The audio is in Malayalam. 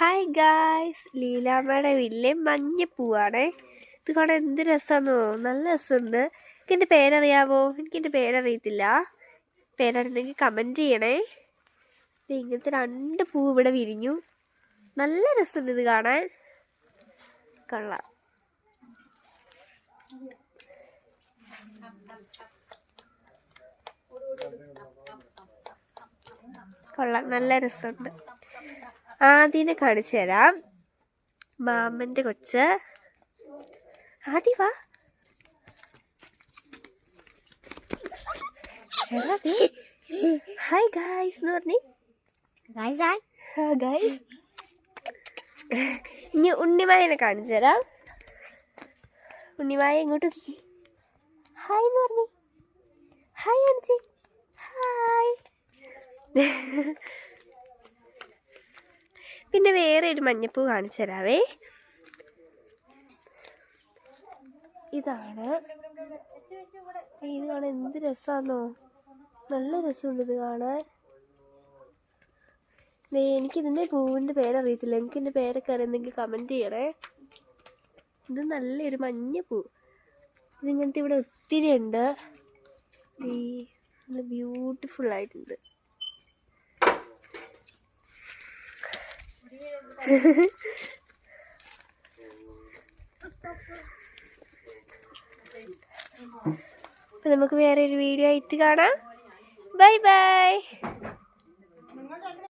ഹായ് ഗായ്സ്, ലീലാമ്മയുടെ വീട്ടിലെ മഞ്ഞപ്പൂവാണേ. ഇത് കാണാൻ എന്ത് രസമാണെന്നോ, നല്ല രസമുണ്ട്. എനിക്കെൻ്റെ പേരറിയാമോ? എനിക്കെൻ്റെ പേരറിയത്തില്ല. പേരറിയുന്നെങ്കിൽ കമൻറ്റ് ചെയ്യണേ. ഇത് ഇങ്ങനത്തെ 2 പൂ ഇവിടെ വിരിഞ്ഞു. നല്ല രസമുണ്ട് ഇത് കാണാൻ. കൊള്ളാം. കൊള്ളാം, നല്ല രസമുണ്ട്. ആദ്യനെ കാണിച്ചു തരാം. മാമൻ്റെ കൊച്ച്. ആദ്യ വാ. ഹായ് ഗായ്സ് എന്ന് പറഞ്ഞേ. ഗായ്സ് ഇനി ഉണ്ണിമായനെ കാണിച്ചു തരാം. ഉണ്ണിമായ ഇങ്ങോട്ട് ഹായ് എന്ന് പറഞ്ഞേ. ഹായ് കാണിച്ചേ. ഹായ്. പിന്നെ വേറെ ഒരു മഞ്ഞപ്പൂ കാണിച്ചു തരാവേ. ഇതാണ്. ഇത് കാണാൻ എന്ത് രസമാണെന്നോ, നല്ല രസമുണ്ട് ഇത് കാണാൻ. എനിക്കിതിൻ്റെ പൂവിൻ്റെ പേരറിയത്തില്ല. എനിക്കിതിൻ്റെ പേരൊക്കെ അറിയുന്നെങ്കിൽ കമൻറ്റ് ചെയ്യണേ. ഇത് നല്ലൊരു മഞ്ഞപ്പൂ. ഇതിങ്ങനത്തെ ഇവിടെ ഒത്തിരി ഉണ്ട്. നല്ല ബ്യൂട്ടിഫുള്ളായിട്ടുണ്ട്. അപ്പം നമുക്ക് വേറെ ഒരു വീഡിയോ ആയിട്ട് കാണാം. Bye bye.